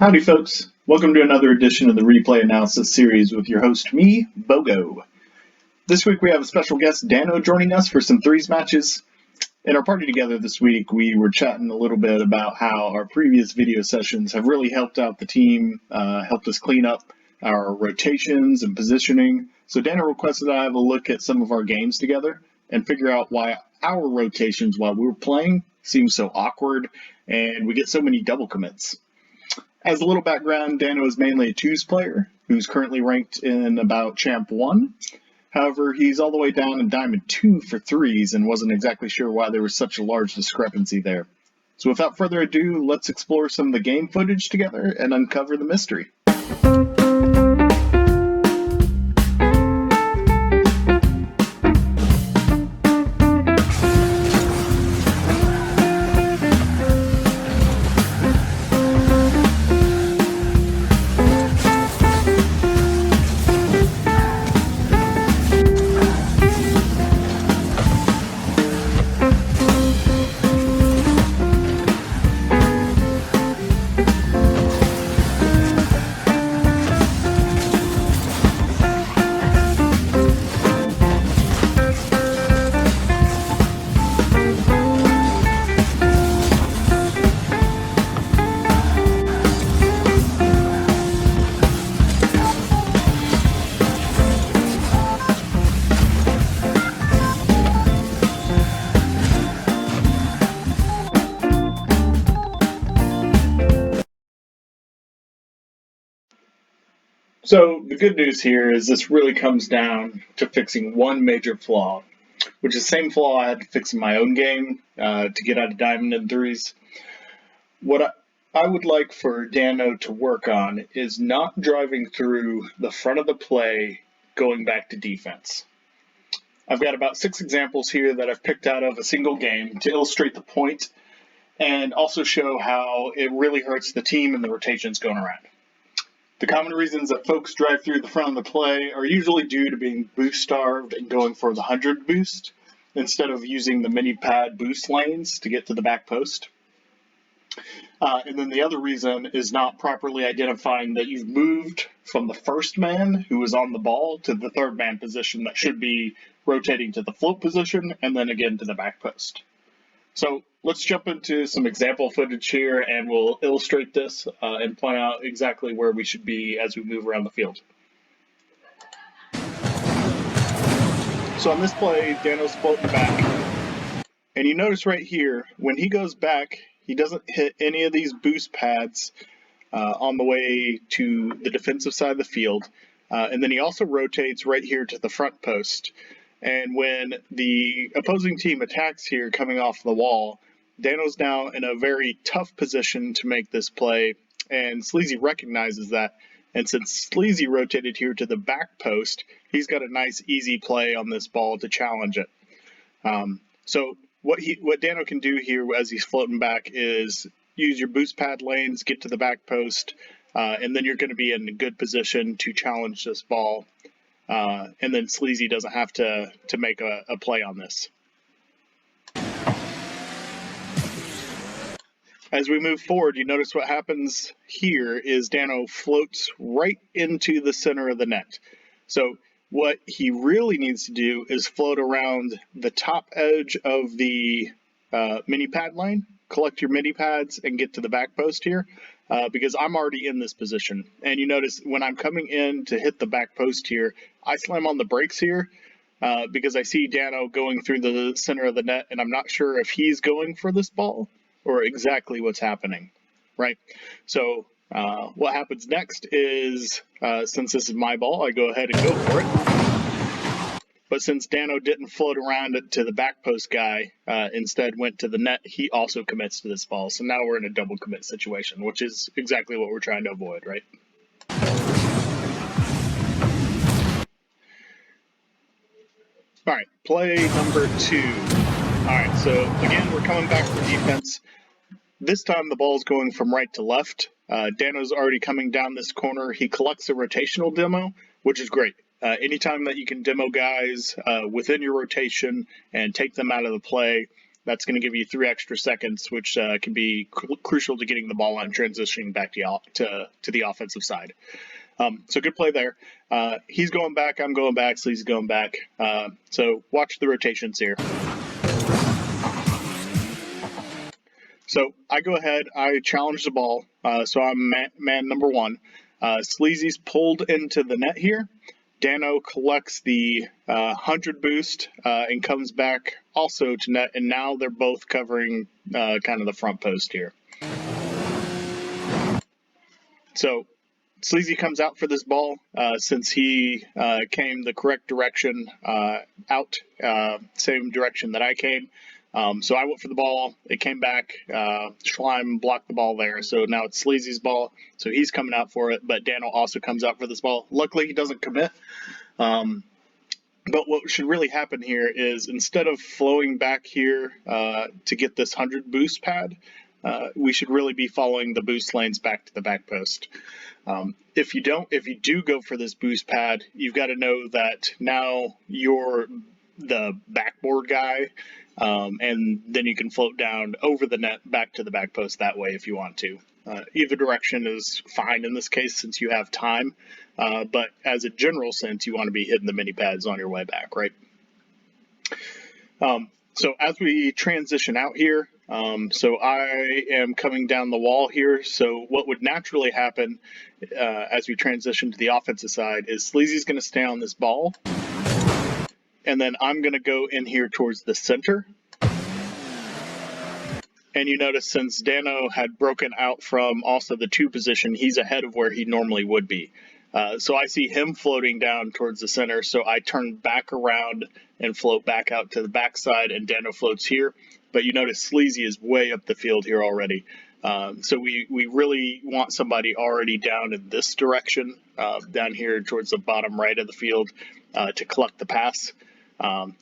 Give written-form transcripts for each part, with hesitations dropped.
Howdy folks, welcome to another edition of the Replay Analysis Series with your host, me, BOGO. This week we have a special guest, Dano, joining us for some threes matches. In our party together this week, we were chatting a little bit about how our previous video sessions have really helped out the team, helped us clean up our rotations and positioning. So Dano requested that I have a look at some of our games together and figure out why our rotations while we were playing seem so awkward and we get so many double commits. As a little background, Dano is mainly a twos player who's currently ranked in about Champ 1. However, he's all the way down in Diamond 2 for threes and wasn't exactly sure why there was such a large discrepancy there. So without further ado, let's explore some of the game footage together and uncover the mystery. So the good news here is this really comes down to fixing one major flaw, which is the same flaw I had to fix in my own game to get out of Diamond and threes. What I would like for Dano to work on is not driving through the front of the play going back to defense. I've got about 6 examples here that I've picked out of a single game to illustrate the point and also show how it really hurts the team and the rotations going around. The common reasons that folks drive through the front of the play are usually due to being boost starved and going for the 100 boost instead of using the mini pad boost lanes to get to the back post. And then the other reason is not properly identifying that you've moved from the first man who was on the ball to the third man position that should be rotating to the float position and then again to the back post. So let's jump into some example footage here and we'll illustrate this and point out exactly where we should be as we move around the field. So on this play, Dano's floating back. And you notice right here, when he goes back, he doesn't hit any of these boost pads on the way to the defensive side of the field. And then he also rotates right here to the front post. And when the opposing team attacks here coming off the wall, Dano's now in a very tough position to make this play, and Sleazy recognizes that. And since Sleazy rotated here to the back post, he's got a nice easy play on this ball to challenge it. So what Dano can do here as he's floating back is use your boost pad lanes, get to the back post, and then you're going to be in a good position to challenge this ball. And then Sleazy doesn't have to make a play on this. As we move forward, you notice what happens here is Dano floats right into the center of the net. So what he really needs to do is float around the top edge of the mini pad lane, collect your mini pads, and get to the back post here. Because I'm already in this position. And you notice when I'm coming in to hit the back post here, I slam on the brakes here because I see Dano going through the center of the net and I'm not sure if he's going for this ball or exactly what's happening, right? So what happens next is, since this is my ball, I go ahead and go for it. But since Dano didn't float around it to the back post guy, instead went to the net, he also commits to this ball. So now we're in a double commit situation, which is exactly what we're trying to avoid, right? All right, play number 2. All right, so again, we're coming back for defense. This time the ball's going from right to left. Dano's already coming down this corner. He collects a rotational demo, which is great. Anytime that you can demo guys within your rotation and take them out of the play, That's going to give you 3 extra seconds, which can be crucial to getting the ball on transitioning back to the offensive side. So good play there. He's going back, I'm going back, Sleazy's going back. So watch the rotations here. So I go ahead, I challenge the ball, so I'm man number 1. Sleazy's pulled into the net here. Dano collects the 100 boost and comes back also to net, and now they're both covering kind of the front post here. So Sleazy comes out for this ball since he came the correct direction out, same direction that I came. So I went for the ball, it came back, Schleim blocked the ball there, so now it's Sleazy's ball, so he's coming out for it, but Dano also comes out for this ball. Luckily he doesn't commit, but what should really happen here is instead of flowing back here to get this 100 boost pad, we should really be following the boost lanes back to the back post. If you do go for this boost pad, you've got to know that now you're the backboard guy, and then you can float down over the net back to the back post that way if you want to. Either direction is fine in this case since you have time, but as a general sense, you want to be hitting the mini pads on your way back, right? So as we transition out here, so I am coming down the wall here. So what would naturally happen as we transition to the offensive side is Sleazy's going to stay on this ball, and then I'm going to go in here towards the center. And you notice since Dano had broken out from also the 2 position, he's ahead of where he normally would be. So I see him floating down towards the center, so I turn back around and float back out to the backside, and Dano floats here. But you notice Sleazy is way up the field here already. So we really want somebody already down in this direction, down here towards the bottom right of the field, to collect the pass.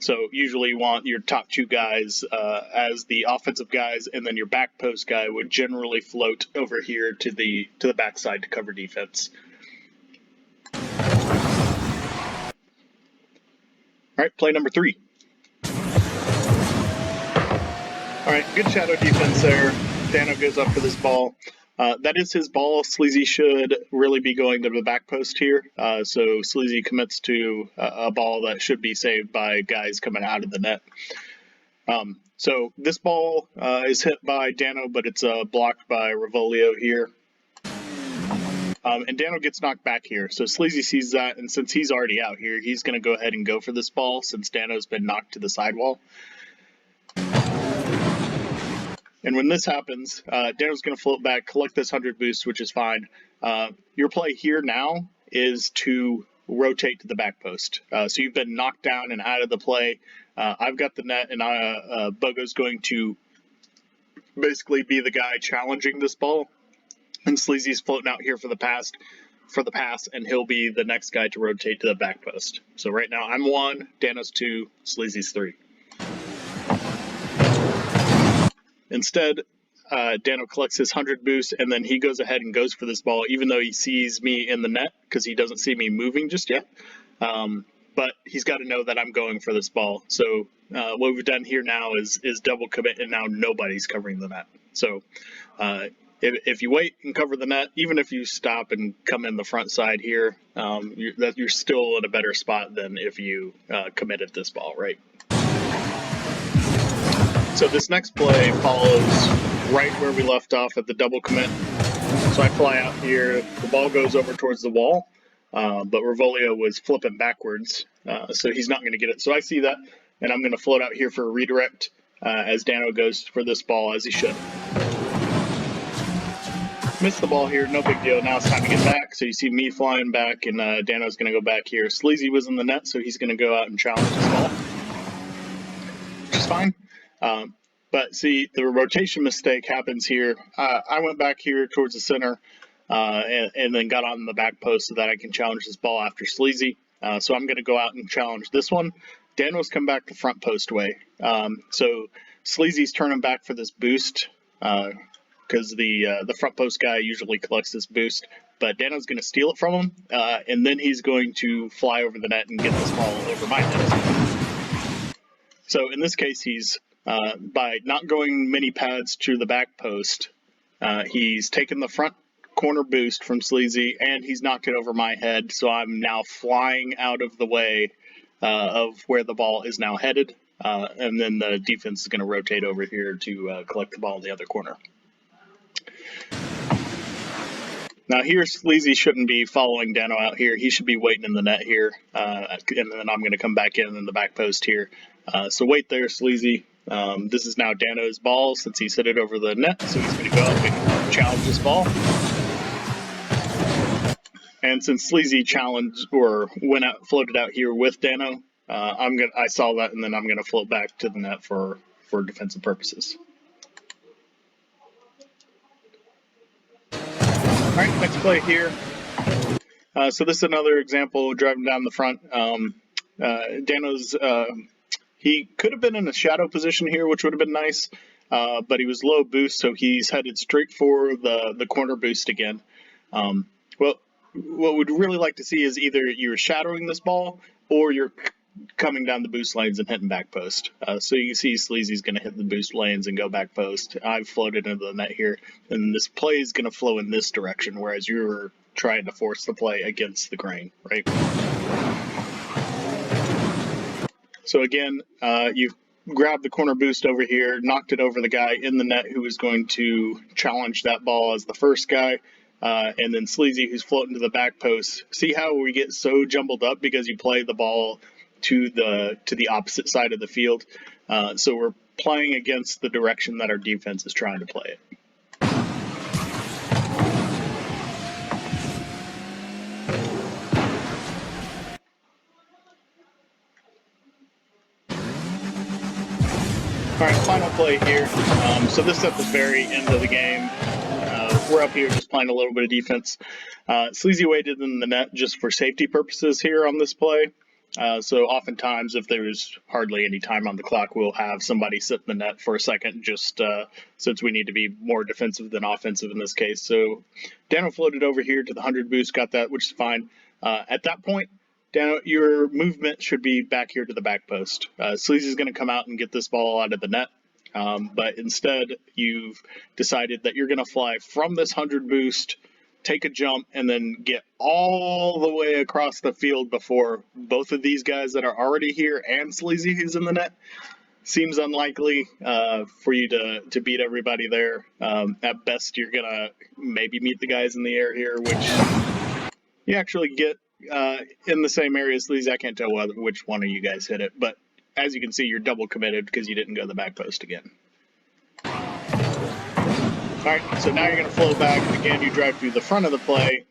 So usually you want your top 2 guys as the offensive guys, and then your back post guy would generally float over here to the backside to cover defense. All right, play number 3. All right, good shadow defense there. Dano goes up for this ball. That is his ball. Sleazy should really be going to the back post here. So Sleazy commits to a ball that should be saved by guys coming out of the net. So this ball is hit by Dano, but it's blocked by Rivolio here. And Dano gets knocked back here. So Sleazy sees that, and since he's already out here, he's going to go ahead and go for this ball since Dano's been knocked to the sidewall. And when this happens, Dano's going to float back, collect this 100 boost, which is fine. Your play here now is to rotate to the back post. So you've been knocked down and out of the play. I've got the net, and BOGO's going to basically be the guy challenging this ball. And Sleazy's floating out here for the pass, and he'll be the next guy to rotate to the back post. So right now I'm 1, Dano's 2, Sleazy's 3. Instead, Dano collects his 100 boost, and then he goes ahead and goes for this ball, even though he sees me in the net, because he doesn't see me moving just yet. But he's got to know that I'm going for this ball. So what we've done here now is double commit, and now nobody's covering the net. So if you wait and cover the net, even if you stop and come in the front side here, you're still in a better spot than if you committed this ball, right? So this next play follows right where we left off at the double commit. So I fly out here, the ball goes over towards the wall, but Rivolio was flipping backwards, so he's not going to get it. So I see that, and I'm going to float out here for a redirect as Dano goes for this ball as he should. Missed the ball here, no big deal. Now it's time to get back. So you see me flying back, and Dano's going to go back here. Sleazy was in the net, so he's going to go out and challenge this ball, which is fine. But see, the rotation mistake happens here. I went back here towards the center and then got on the back post so that I can challenge this ball after Sleazy. So I'm going to go out and challenge this one. Dano's come back the front post way. So Sleazy's turning back for this boost because the front post guy usually collects this boost. But Dano's going to steal it from him, and then he's going to fly over the net and get this ball over my net. So in this case, he's by not going mini pads to the back post. He's taken the front corner boost from Sleazy, and he's knocked it over my head, so I'm now flying out of the way of where the ball is now headed, and then the defense is going to rotate over here to collect the ball in the other corner. Now here, Sleazy shouldn't be following Dano out here. He should be waiting in the net here, and then I'm going to come back in the back post here. So wait there, Sleazy. This is now Dano's ball since he's hit it over the net, so he's going to go up and challenge this ball. And since Sleazy challenged or floated out here with Dano, I saw that, and then I'm going to float back to the net for defensive purposes. All right, next play here. So this is another example driving down the front. Dano's he could have been in a shadow position here, which would have been nice, but he was low boost, so he's headed straight for the corner boost again. Well, what we'd really like to see is either you're shadowing this ball or you're coming down the boost lanes and hitting back post. So you can see Sleazy's going to hit the boost lanes and go back post. I've floated into the net here, and this play is going to flow in this direction, whereas you're trying to force the play against the grain, right? So again, you've grabbed the corner boost over here, knocked it over the guy in the net who is going to challenge that ball as the first guy. And then Sleazy, who's floating to the back post. See how we get so jumbled up because you play the ball to the opposite side of the field. So we're playing against the direction that our defense is trying to play it. All right, final play here. So this is at the very end of the game. We're up here just playing a little bit of defense. Sleazy waited in the net just for safety purposes here on this play. So oftentimes, if there's hardly any time on the clock, we'll have somebody sit in the net for a second, just since we need to be more defensive than offensive in this case. So Dano floated over here to the 100 boost, got that, which is fine. At that point, Dano, your movement should be back here to the back post. Sleazy's going to come out and get this ball out of the net. But instead, you've decided that you're going to fly from this 100 boost, take a jump, and then get all the way across the field before both of these guys that are already here and Sleazy who's in the net. Seems unlikely for you to beat everybody there. At best, you're going to maybe meet the guys in the air here, which you actually get in the same area as Sleazy. I can't tell which one of you guys hit it, but as you can see, you're double committed because you didn't go to the back post again. All right, so now you're going to float back. Again, you drive through the front of the play.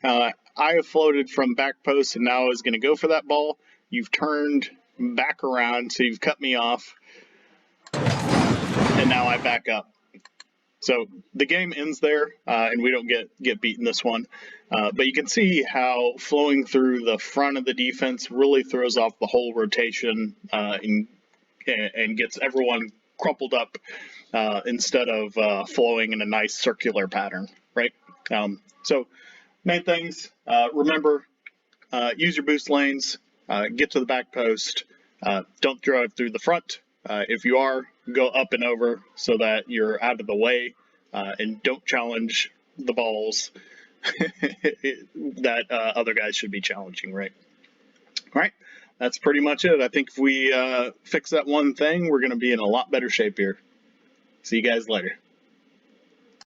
I have floated from back post and now is going to go for that ball. You've turned back around, so you've cut me off. And now I back up. So the game ends there, and we don't get beaten this one. But you can see how flowing through the front of the defense really throws off the whole rotation and gets everyone crumpled up instead of flowing in a nice circular pattern, right? So main things, remember, use your boost lanes, get to the back post, don't drive through the front. If you are, go up and over so that you're out of the way, and don't challenge the balls that other guys should be challenging, right? All right, that's pretty much it. I think if we fix that one thing, we're going to be in a lot better shape here. See you guys later.